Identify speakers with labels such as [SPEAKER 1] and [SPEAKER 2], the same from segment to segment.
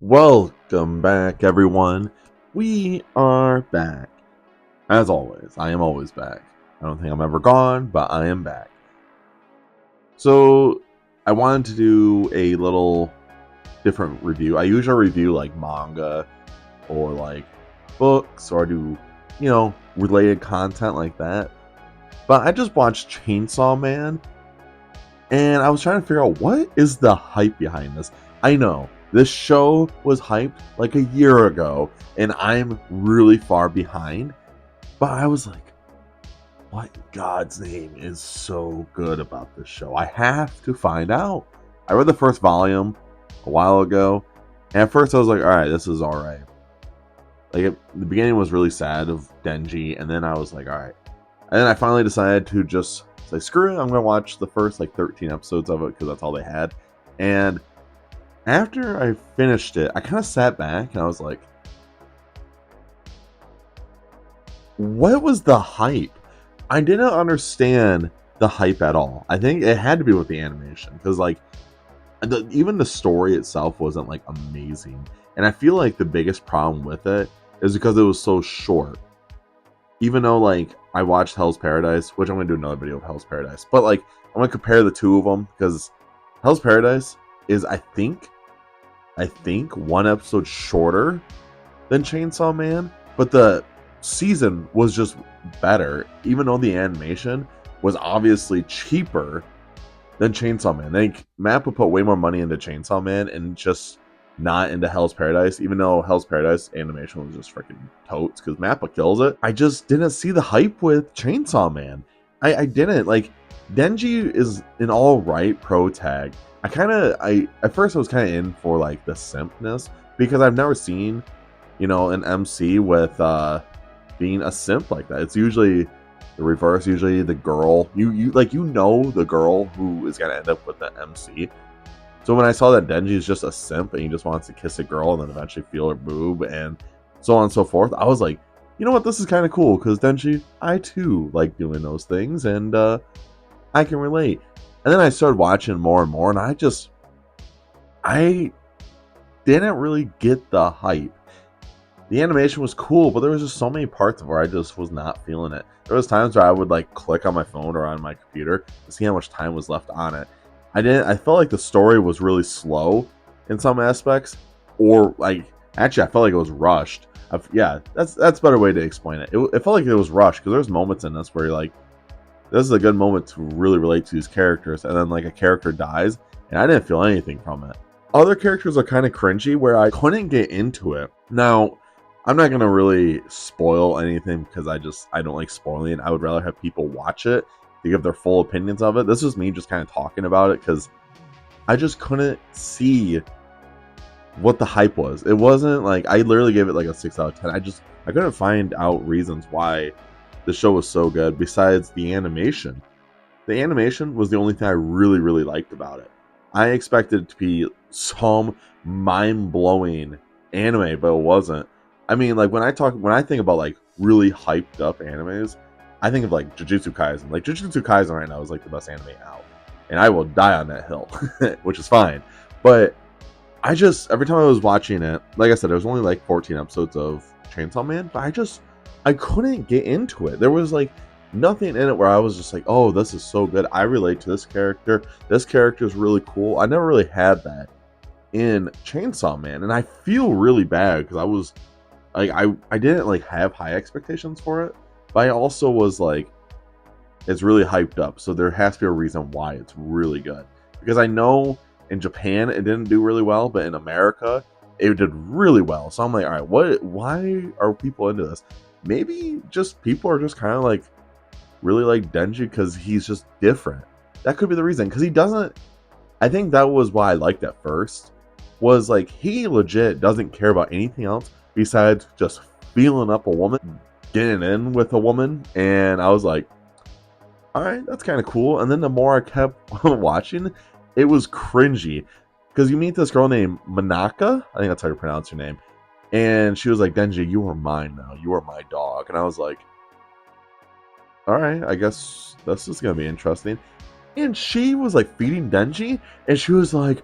[SPEAKER 1] Welcome back, everyone. We are back. As always, I am always back. I don't think I'm ever gone, but I am back. So, I wanted to do a little different review. I usually review like manga or like books or do, related content like that. But I just watched Chainsaw Man and I was trying to figure out what is the hype behind this. I know this show was hyped like a year ago, and I'm really far behind. But I was like, what in God's name is so good about this show? I have to find out. I read the first volume a while ago, and at first I was like, all right, this is all right. Like, the beginning was really sad of Denji, and then I was like, all right. And then I finally decided to just say, screw it, I'm going to watch the first, 13 episodes of it, because that's all they had. And after I finished it, I kind of sat back, and I was like, what was the hype? I didn't understand the hype at all. I think it had to be with the animation, because, even the story itself wasn't, amazing. And I feel like the biggest problem with it is because it was so short. Even though I watched Hell's Paradise, which I'm gonna do another video of Hell's Paradise, but I'm gonna compare the two of them because Hell's Paradise is I think one episode shorter than Chainsaw Man, but the season was just better, even though the animation was obviously cheaper than Chainsaw Man. I think Mappa put way more money into Chainsaw Man and just not into Hell's Paradise, even though Hell's Paradise animation was just freaking totes because Mappa kills it. I just didn't see the hype with Chainsaw Man. I didn't. Denji is an alright pro tag. At first I was kind of in for the simpness because I've never seen, an MC with being a simp like that. It's usually the reverse. Usually the girl, you the girl who is gonna end up with the MC. So when I saw that Denji is just a simp and he just wants to kiss a girl and then eventually feel her boob and so on and so forth, I was like, you know what, this is kind of cool because Denji, I too like doing those things and I can relate. And then I started watching more and more and I didn't really get the hype. The animation was cool, but there was just so many parts where I just was not feeling it. There was times where I would click on my phone or on my computer to see how much time was left on it. I felt like the story was really slow in some aspects, or actually I felt like it was rushed. That's a better way to explain it. It felt like it was rushed because there's moments in this where you're like, this is a good moment to really relate to these characters, and then a character dies, and I didn't feel anything from it. Other characters are kind of cringy where I couldn't get into it. Now, I'm not gonna really spoil anything because I don't like spoiling. I would rather have people watch it to give their full opinions of it. This was me just kind of talking about it because I just couldn't see what the hype was. It wasn't I literally gave it a 6 out of 10. I couldn't find out reasons why the show was so good besides the animation. The animation was the only thing I really, really liked about it. I expected it to be some mind-blowing anime, but it wasn't. I mean, when I think about really hyped up animes, I think of Jujutsu Kaisen. Jujutsu Kaisen right now is the best anime out, and I will die on that hill, which is fine. But every time I was watching it, like I said, there was only 14 episodes of Chainsaw Man, but I couldn't get into it. There was nothing in it where I was just oh, this is so good. I relate to this character. This character is really cool. I never really had that in Chainsaw Man, and I feel really bad because I was I didn't have high expectations for it, but I also was it's really hyped up, so there has to be a reason why it's really good. Because I know in Japan it didn't do really well, but in America it did really well. So I'm all right, why are people into this? Maybe just people are just kind of really like Denji because he's just different. That could be the reason, because he doesn't. I think that was why I liked at first, was he legit doesn't care about anything else besides just feeling up a woman, getting in with a woman, and I was like, all right, that's kind of cool. And then the more I kept watching, it was cringy because you meet this girl named Manaka. I think that's how you pronounce her name, and she was like, Denji, you are mine now. You are my dog. And I was like, all right, I guess this is gonna be interesting. And she was feeding Denji, and she was like,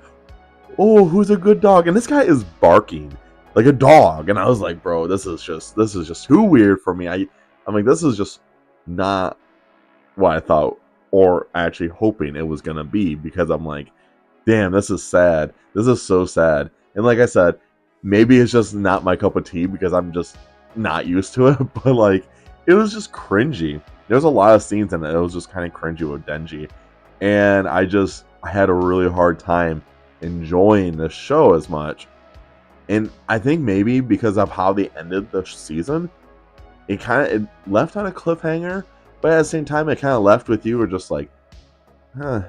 [SPEAKER 1] oh, who's a good dog? And this guy is barking like a dog. And I was like, bro, this is just too weird for me. I'm like, this is just not what I thought or actually hoping it was gonna be, because I'm like, damn, this is sad. This is so sad. And like I said, maybe it's just not my cup of tea because I'm just not used to it, but like it was just cringy. There's a lot of scenes in it. It was just kind of cringy with Denji. And I had a really hard time enjoying the show as much. And I think maybe because of how they ended the season, it left on a cliffhanger, but at the same time it kind of left with you or just like, huh.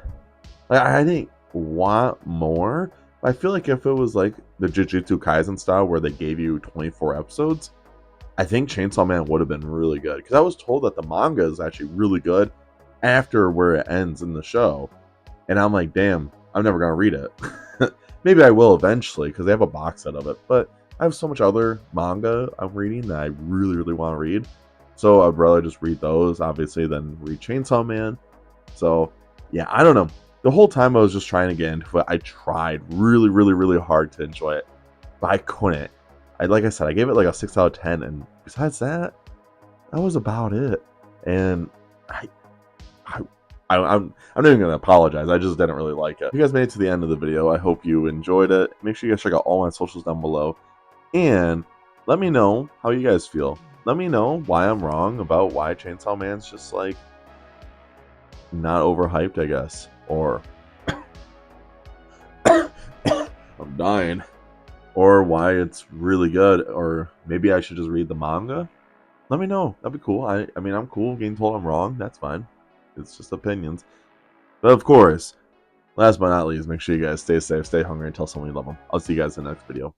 [SPEAKER 1] Like, I didn't want more. I feel like if it was like the Jujutsu Kaisen style where they gave you 24 episodes, I think Chainsaw Man would have been really good. Because I was told that the manga is actually really good after where it ends in the show. And I'm like, damn, I'm never going to read it. Maybe I will eventually because they have a box set of it. But I have so much other manga I'm reading that I really, really want to read. So I'd rather just read those, obviously, than read Chainsaw Man. So, yeah, I don't know. The whole time I was just trying to get into it, I tried really, really, really hard to enjoy it. But I couldn't. Like I said, I gave it like a 6 out of 10. And besides that, that was about it. And I, I I'm not even gonna apologize. I just didn't really like it. If you guys made it to the end of the video, I hope you enjoyed it. Make sure you guys check out all my socials down below, and let me know how you guys feel. Let me know why I'm wrong about why Chainsaw Man's just like not overhyped, I guess, or I'm dying, or why it's really good, or maybe I should just read the manga. Let me know. That'd be cool. I mean, I'm cool getting told I'm wrong. That's fine. It's just opinions. But of course, last but not least, make sure you guys stay safe, stay hungry, and tell someone you love them. I'll see you guys in the next video.